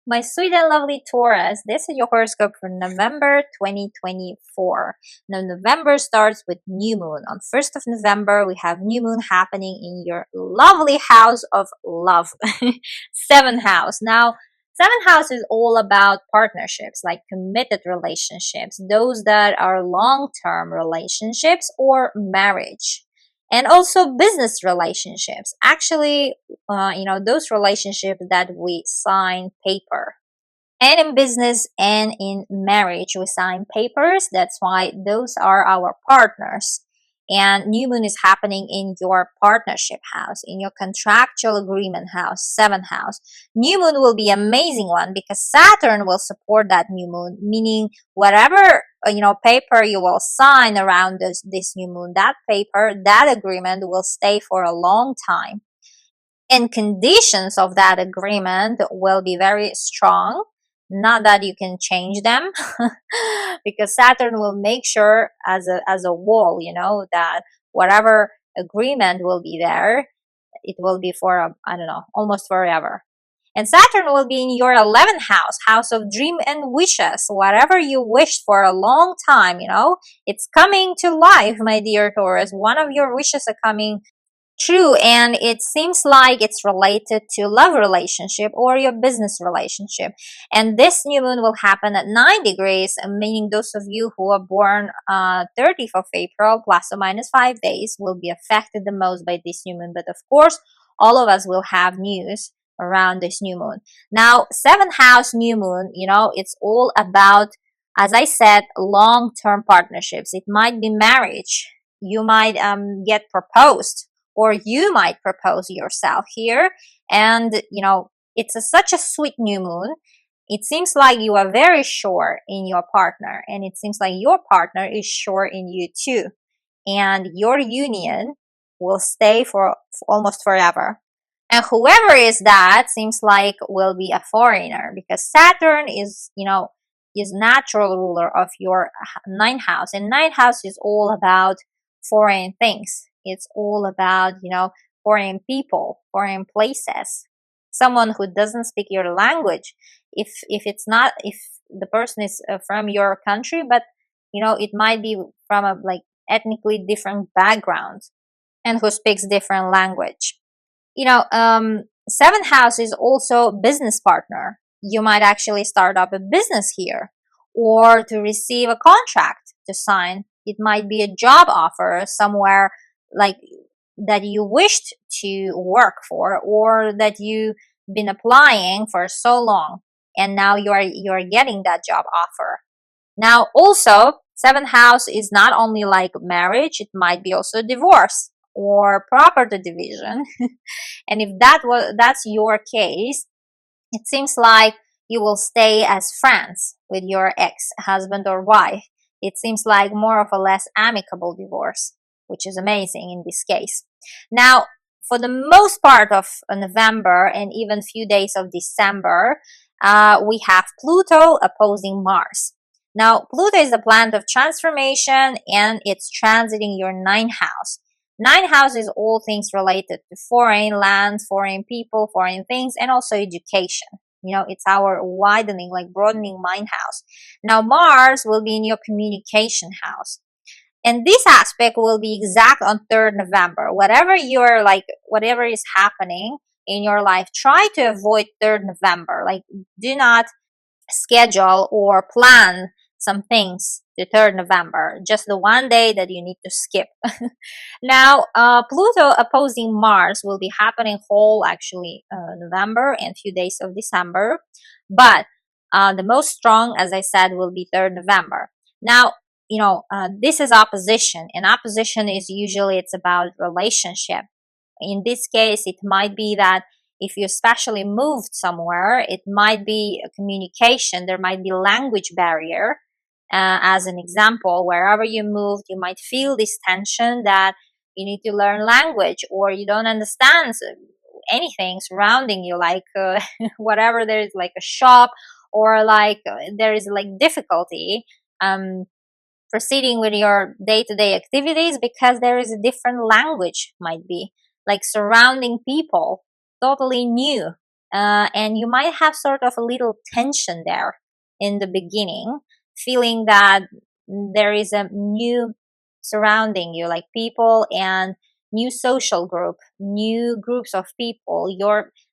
My sweet and lovely Taurus, this is your horoscope for November 2024. Now, November starts with new moon. On 1st of November, we have new moon happening in your lovely house of love, 7th house. Now, 7th house is all about partnerships, like committed relationships, those that are long-term relationships or marriage. And also business relationships. Actually, those relationships that we sign paper. And in business and in marriage, we sign papers. That's why those are our partners. And new moon is happening in your partnership house, in your contractual agreement house, 7th house. New moon will be amazing one because Saturn will support that new moon, meaning whatever paper you will sign around this new moon, that paper, that agreement will stay for a long time. And conditions of that agreement will be very strong, not that you can change them because Saturn will make sure as a wall, that whatever agreement will be there, it will be for I don't know, almost forever. And Saturn will be in your 11th house, house of dream and wishes. Whatever you wished for a long time, it's coming to life, my dear Taurus. One of your wishes are coming true, and it seems like it's related to love relationship or your business relationship. And this new moon will happen at 9 degrees, meaning those of you who are born 30th of April, plus or minus 5 days, will be affected the most by this new moon. But of course, all of us will have news around this new moon. Now, 7th house new moon, it's all about, as I said, long-term partnerships. It might be marriage. You might get proposed, or you might propose yourself here. And it's such a sweet new moon. It seems like you are very sure in your partner, and it seems like your partner is sure in you too, and your union will stay for almost forever. And whoever is that seems like will be a foreigner, because Saturn is natural ruler of your 9th house, and 9th house is all about foreign things. It's all about, foreign people, foreign places, someone who doesn't speak your language. If the person is from your country, but it might be from a ethnically different background and who speaks different language. 7th house is also business partner. You might actually start up a business here, or to receive a contract to sign. It might be a job offer somewhere like that you wished to work for, or that you've been applying for so long, and now you're getting that job offer. Now also, 7th house is not only like marriage, it might be also divorce or property division. And if that's your case, it seems like you will stay as friends with your ex-husband or wife. It seems like more of a less amicable divorce, which is amazing in this case. Now, for the most part of November and even few days of December, we have Pluto opposing Mars. Now, Pluto is the planet of transformation, and it's transiting your 9th house. 9th house is all things related to foreign lands, foreign people, foreign things, and also education. It's our widening, broadening mind house. Now, Mars will be in your communication house. And this aspect will be exact on 3rd November. Whatever is happening in your life, try to avoid 3rd November. Do not schedule or plan some things to 3rd November. Just the one day that you need to skip. Now, Pluto opposing Mars will be happening whole November and few days of December. But the most strong, as I said, will be 3rd November. Now, this is opposition, and opposition is usually it's about relationship. In this case, it might be that if you especially moved somewhere, it might be a communication. There might be language barrier. As an example, wherever you moved, you might feel this tension that you need to learn language, or you don't understand anything surrounding you, whatever there is, like a shop, or there is difficulty proceeding with your day-to-day activities because there is a different language, might be surrounding people totally new, and you might have sort of a little tension there in the beginning, feeling that there is a new surrounding you, like people and new social group, new groups of people.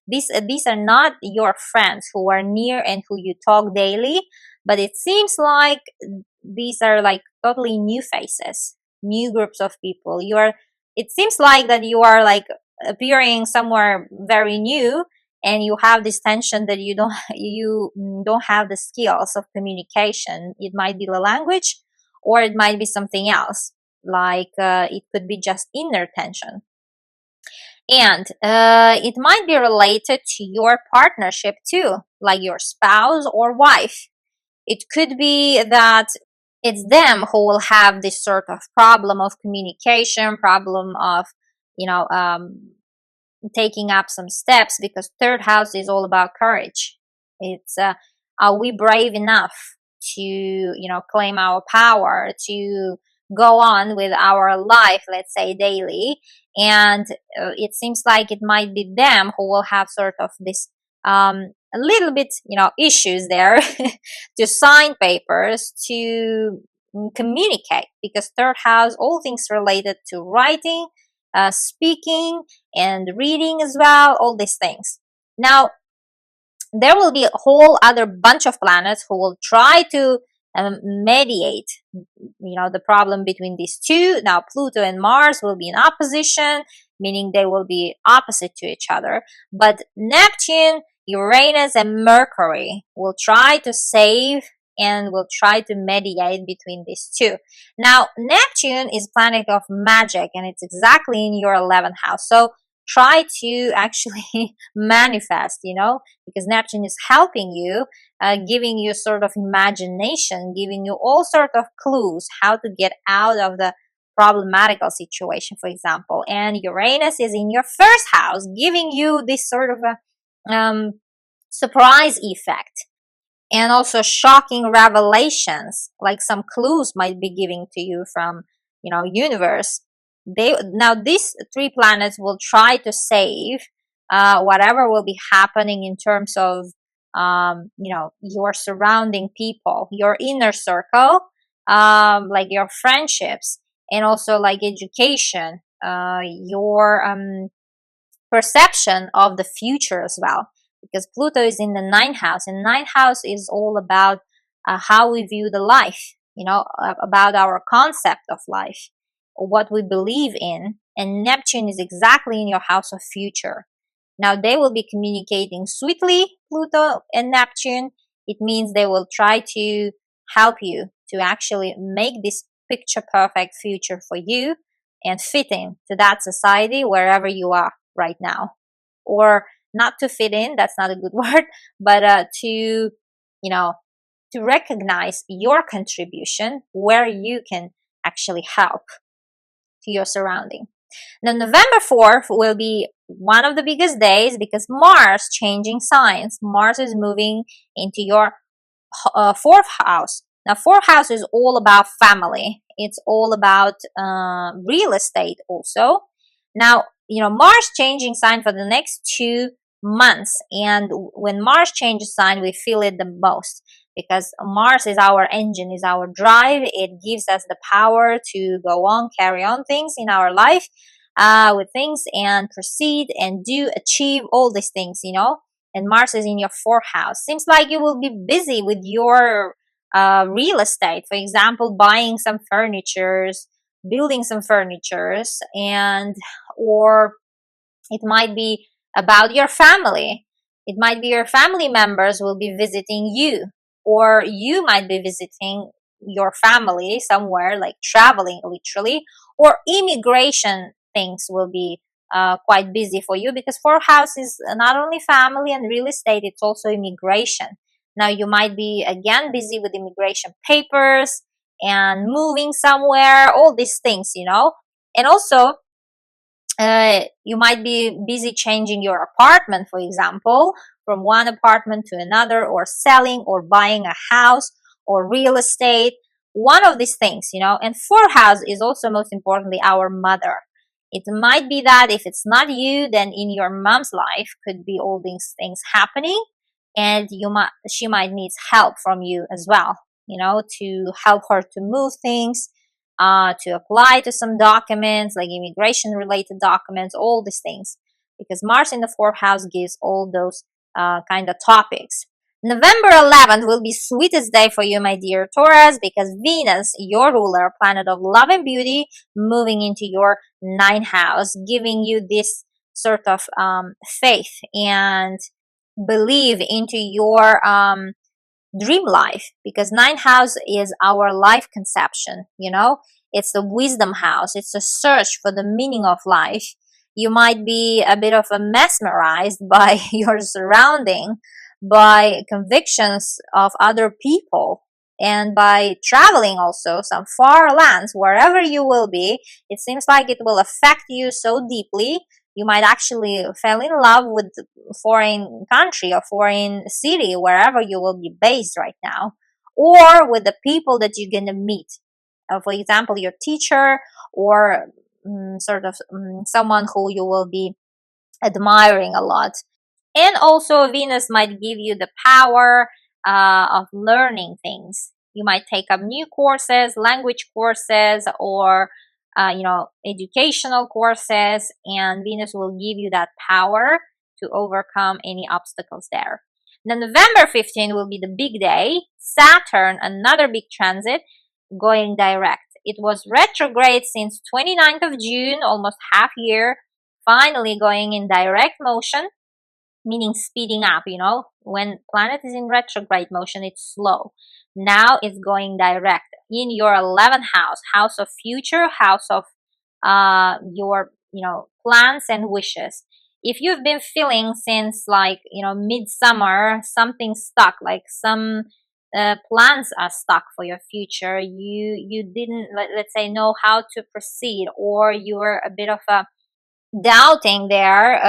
These are not your friends who are near and who you talk daily, but it seems like these are like totally new faces, new groups of people. It seems like that you are like appearing somewhere very new, and you have this tension that you don't have the skills of communication. It might be the language, or it might be something else, like it could be just inner tension. And it might be related to your partnership too, like your spouse or wife. It could be that it's them who will have this sort of problem of communication, problem of, you know, taking up some steps, because third house is all about courage. It's are we brave enough to, claim our power, to go on with our life, let's say daily. And it seems like it might be them who will have sort of this a little bit, issues there to sign papers, to communicate, because third house, all things related to writing, speaking, and reading as well, all these things. Now, there will be a whole other bunch of planets who will try to mediate, the problem between these two. Now, Pluto and Mars will be in opposition, meaning they will be opposite to each other. But Neptune, Uranus, and Mercury will try to save and will try to mediate between these two. Now, Neptune is planet of magic, and it's exactly in your 11th house. So try to actually manifest, because Neptune is helping you, giving you sort of imagination, giving you all sort of clues how to get out of the problematical situation, for example. And Uranus is in your first house, giving you this sort of a surprise effect, and also shocking revelations, like some clues might be giving to you from, universe. Now these three planets will try to save whatever will be happening in terms of your surrounding people, your inner circle, like your friendships, and also like education, your perception of the future as well, because Pluto is in the ninth house, and ninth house is all about how we view the life, about our concept of life, what we believe in. And Neptune is exactly in your house of future. Now they will be communicating sweetly, Pluto and Neptune. It means they will try to help you to actually make this picture perfect future for you and fit in to that society wherever you are right now. Or not to fit in, that's not a good word, but to recognize your contribution, where you can actually help to your surrounding. Now, November 4th will be one of the biggest days, because Mars changing signs. Mars is moving into your fourth house. Now, fourth house is all about family. It's all about real estate also. Now, Mars changing sign for the next 2 months. And when Mars changes sign, we feel it the most, because Mars is our engine, is our drive. It gives us the power to go on, carry on things in our life, with things, and proceed and achieve all these things, And Mars is in your fourth house. Seems like you will be busy with your real estate, for example, buying some furnitures, building some furnitures, or it might be about your family. It might be your family members will be visiting you, or you might be visiting your family somewhere, like traveling literally, or immigration things will be quite busy for you, because fourth house is not only family and real estate, it's also immigration. Now you might be again busy with immigration papers and moving somewhere, all these things, And also you might be busy changing your apartment, for example, from one apartment to another, or selling or buying a house or real estate, one of these things, And fourth house is also most importantly our mother. It might be that if it's not you, then in your mom's life could be all these things happening, and she might need help from you as well, to help her to move things, to apply to some documents like immigration related documents, all these things, because Mars in the fourth house gives all those kind of topics. November 11th will be sweetest day for you, my dear Taurus, because Venus, your ruler, planet of love and beauty, moving into your ninth house, giving you this sort of faith and believe into your dream life, because ninth house is our life conception. It's the wisdom house. It's a search for the meaning of life. You might be a bit of a mesmerized by your surrounding, by convictions of other people, and by traveling also some far lands. Wherever you will be, it seems like it will affect you so deeply. You might actually fall in love with foreign country or foreign city, wherever you will be based right now, or with the people that you're going to meet. For example, your teacher, or someone who you will be admiring a lot. And also, Venus might give you the power of learning things. You might take up new courses, language courses, or educational courses, and Venus will give you that power to overcome any obstacles there. Then November 15 will be the big day. Saturn, another big transit, going direct. It was retrograde since 29th of June, almost half year, finally going in direct motion, meaning speeding up. When planet is in retrograde motion, it's slow. Now it's going direct in your 11th house of future, house of your plans and wishes. If you've been feeling since midsummer something stuck, like some plans are stuck for your future, you didn't, let's say, know how to proceed, or you were a bit of a doubting there,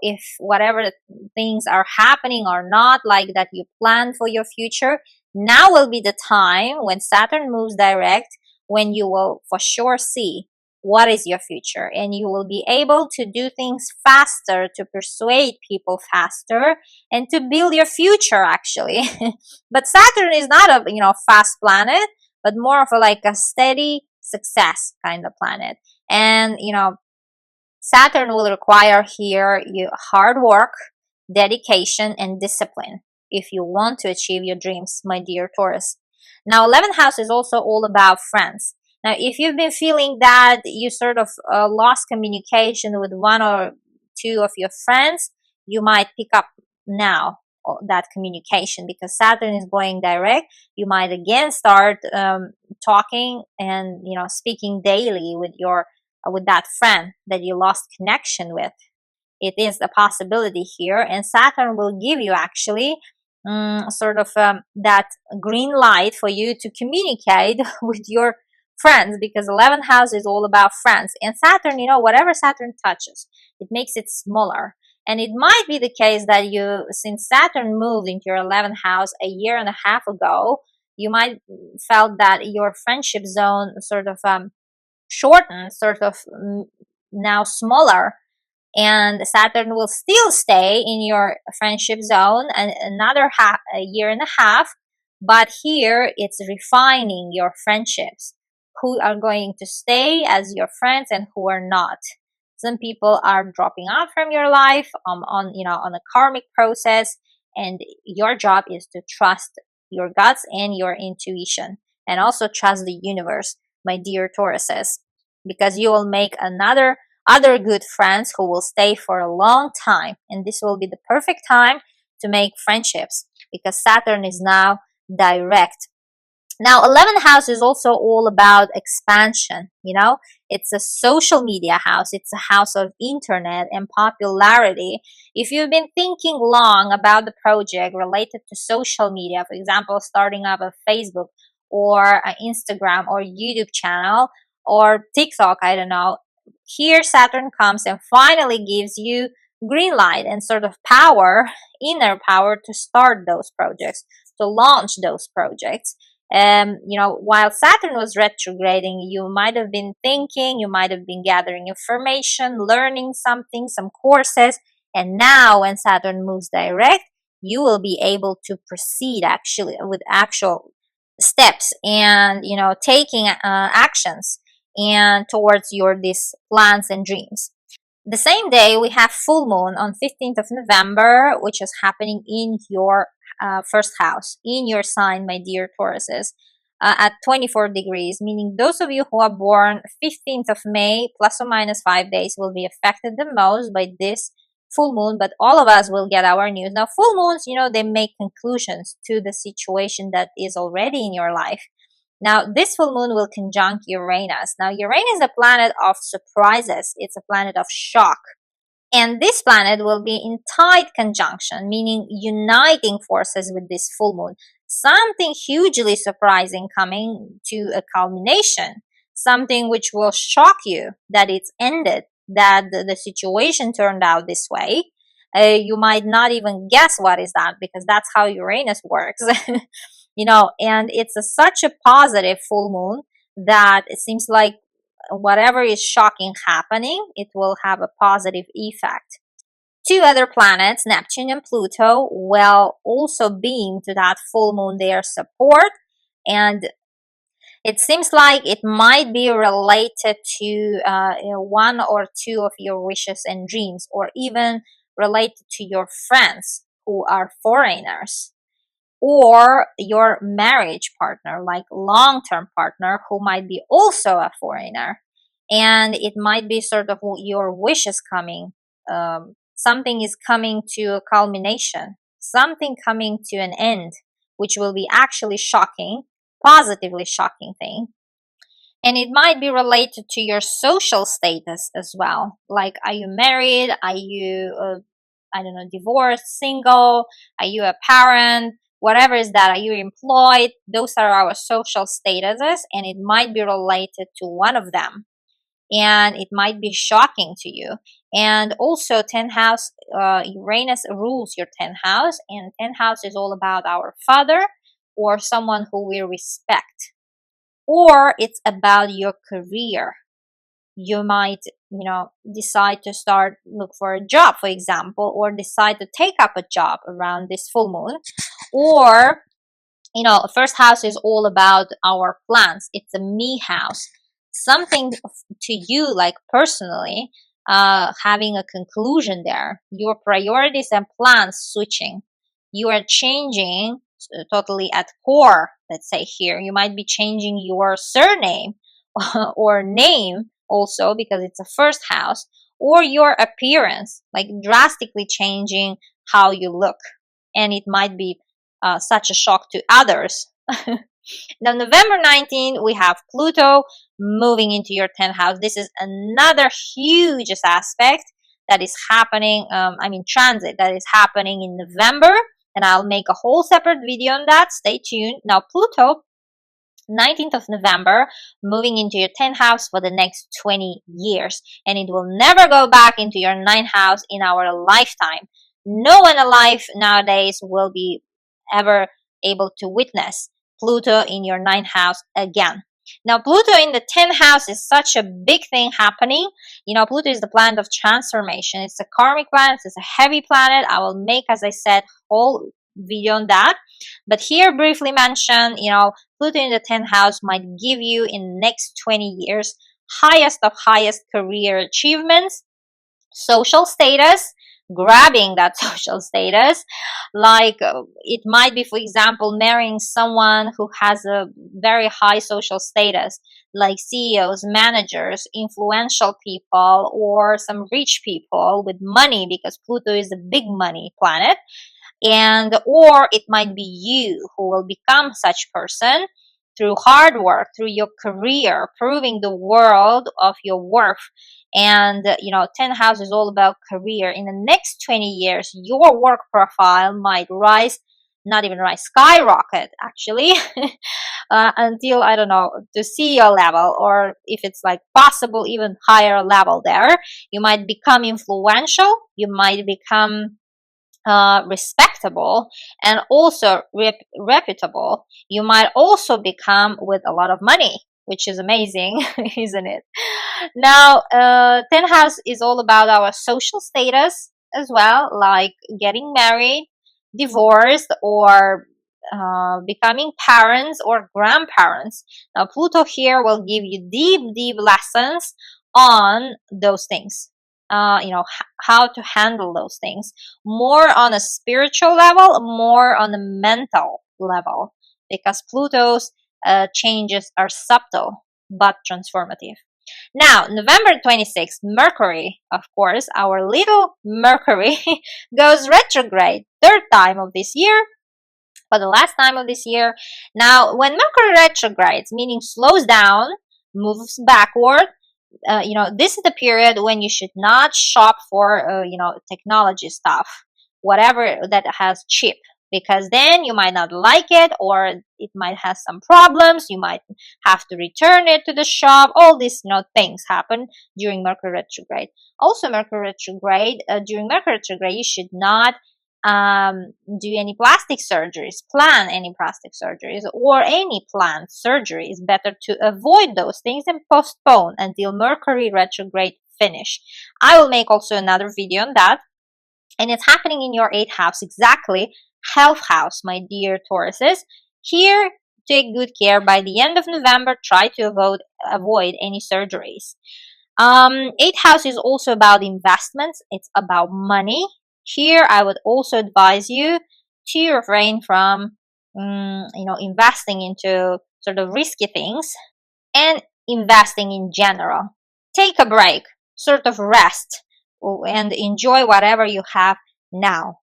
if whatever things are happening or not like that you planned for your future. Now will be the time when Saturn moves direct, when you will for sure see what is your future, and you will be able to do things faster, to persuade people faster, and to build your future actually. But Saturn is not a fast planet, but more of a steady success kind of planet. And Saturn will require here hard work, dedication, and discipline if you want to achieve your dreams, my dear Taurus. Now, 11th house is also all about friends. Now, if you've been feeling that you sort of lost communication with one or two of your friends, you might pick up now that communication, because Saturn is going direct. You might again start talking and speaking daily with that friend that you lost connection with. It is a possibility here, and Saturn will give you actually that green light for you to communicate with your friends, because 11th house is all about friends. And Saturn, whatever Saturn touches, it makes it smaller. And it might be the case that since Saturn moved into your 11th house a year and a half ago, you might felt that your friendship zone sort of shortened, now smaller, and Saturn will still stay in your friendship zone another a year and a half, but here it's refining your friendships, who are going to stay as your friends and who are not. Some people are dropping out from your life on a karmic process, and your job is to trust your guts and your intuition, and also trust the universe, my dear Tauruses, because you will make other good friends who will stay for a long time, and this will be the perfect time to make friendships, because Saturn is now direct. Now, 11th house is also all about expansion. It's a social media house. It's a house of internet and popularity. If you've been thinking long about the project related to social media, for example, starting up a Facebook or an Instagram or YouTube channel or TikTok, I don't know, here Saturn comes and finally gives you green light and sort of power, inner power, to start those projects, to launch those projects. While Saturn was retrograding, you might have been thinking, you might have been gathering information, learning something, some courses. And now when Saturn moves direct, you will be able to proceed actually with actual steps and, taking actions and towards your these plans and dreams. The same day, we have full moon on 15th of November, which is happening in your first house, in your sign, my dear Tauruses, at 24 degrees, meaning those of you who are born 15th of May, plus or minus 5 days, will be affected the most by this full moon, but all of us will get our news. Now, full moons, they make conclusions to the situation that is already in your life. Now, this full moon will conjunct Uranus. Now, Uranus is a planet of surprises. It's a planet of shock. And this planet will be in tight conjunction, meaning uniting forces with this full moon. Something hugely surprising coming to a culmination. Something which will shock you that it's ended, that the situation turned out this way. You might not even guess what is that, because that's how Uranus works. And it's such a positive full moon that it seems like whatever is shocking happening, it will have a positive effect. Two other planets, Neptune and Pluto, will also beam to that full moon their support, and it seems like it might be related to one or two of your wishes and dreams, or even related to your friends who are foreigners, or your marriage partner, like long-term partner who might be also a foreigner. And it might be sort of your wishes coming. Something is coming to a culmination, something coming to an end, which will be actually shocking, positively shocking thing. And it might be related to your social status as well. Like, are you married? Are you, I don't know, divorced, single? Are you a parent? Whatever is that, are you employed? Those are our social statuses, and it might be related to one of them. And it might be shocking to you. And also, 10th house, Uranus rules your 10th house, and 10th house is all about our father or someone who we respect. Or it's about your career. You might, decide to look for a job, for example, or decide to take up a job around this full moon. Or, first house is all about our plans. It's a me house. Something to you, like personally, having a conclusion there. Your priorities and plans switching. You are changing totally at core, let's say here. You might be changing your surname or name also, because it's a first house, or your appearance, like drastically changing how you look. And it might be such a shock to others. Now, November 19th, we have Pluto moving into your 10th house. This is another huge aspect that is happening, transit that is happening in November. And I'll make a whole separate video on that. Stay tuned. Now, Pluto, 19th of November, moving into your 10th house for the next 20 years. And it will never go back into your 9th house in our lifetime. No one alive nowadays will be ever able to witness Pluto in your 9th house again. Now, Pluto in the 10th house is such a big thing happening. Pluto is the planet of transformation. It's a karmic planet. It's a heavy planet. I will make, as I said, whole video on that. But here, briefly mention, Pluto in the 10th house might give you in the next 20 years highest of highest career achievements, social status, grabbing that social status. Like, it might be, for example, marrying someone who has a very high social status, like CEOs, managers, influential people, or some rich people with money, because Pluto is a big money planet. Or it might be you who will become such person through hard work, through your career, proving the world of your worth. And 10th house is all about career. In the next 20 years, your work profile might skyrocket actually, until, I don't know, to CEO level, or if it's like possible, even higher level there. You might become influential. You might become respectable and also reputable, you might also become with a lot of money, which is amazing, isn't it? Now, 10th house is all about our social status as well, like getting married, divorced, or becoming parents or grandparents. Now, Pluto here will give you deep, deep lessons on those things. How to handle those things more on a spiritual level, more on a mental level, because Pluto's changes are subtle but transformative. Now, November 26th, Mercury, of course, our little Mercury, goes retrograde, third time of this year, for the last time of this year. Now, when Mercury retrogrades, meaning slows down, moves backward, this is the period when you should not shop for, technology stuff, whatever that has chip, because then you might not like it, or it might have some problems. You might have to return it to the shop. All these, things happen during Mercury retrograde. Also, Mercury retrograde, during Mercury retrograde, you should not do any plastic surgeries, plan any plastic surgeries, or any planned surgery. It's better to avoid those things and postpone until Mercury retrograde finish. I will make also another video on that, and it's happening in your 8th house, exactly health house, my dear Tauruses. Here, take good care. By the end of November, try to avoid any surgeries. 8th house is also about investments. It's about money. Here, I would also advise you to refrain from, investing into sort of risky things and investing in general. Take a break, sort of rest, and enjoy whatever you have now.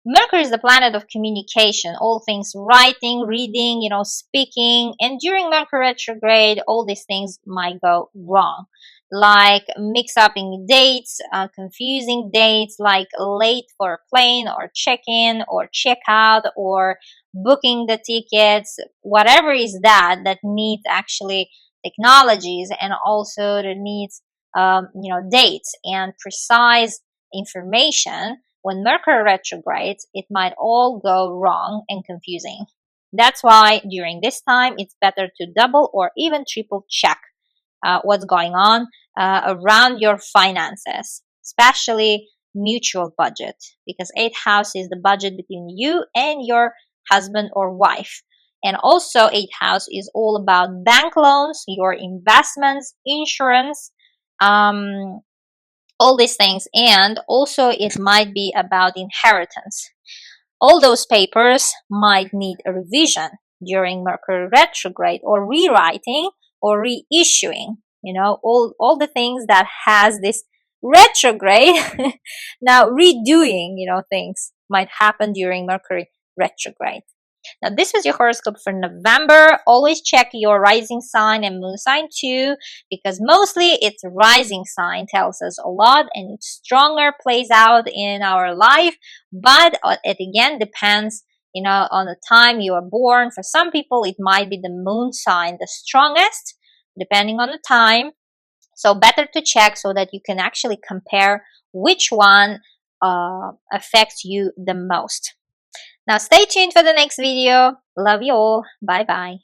Mercury is the planet of communication, all things writing, reading, speaking. And during Mercury retrograde, all these things might go wrong, like mix-upping dates, confusing dates, like late for a plane or check-in or check-out, or booking the tickets, whatever is that needs actually technologies, and also that needs, dates and precise information. When Mercury retrogrades, it might all go wrong and confusing. That's why during this time, it's better to double or even triple check what's going on around your finances, especially mutual budget, because 8th house is the budget between you and your husband or wife. And also 8th house is all about bank loans, your investments, insurance, all these things. And also it might be about inheritance. All those papers might need a revision during Mercury retrograde, or rewriting or reissuing, all the things that has this retrograde. Now redoing, things might happen during Mercury retrograde. Now, this was your horoscope for November. Always check your rising sign and moon sign too, because mostly it's rising sign tells us a lot, and it stronger plays out in our life. But it again depends, on the time you are born. For some people, it might be the moon sign the strongest, depending on the time. So better to check so that you can actually compare which one affects you the most. Now stay tuned for the next video. Love you all. Bye bye.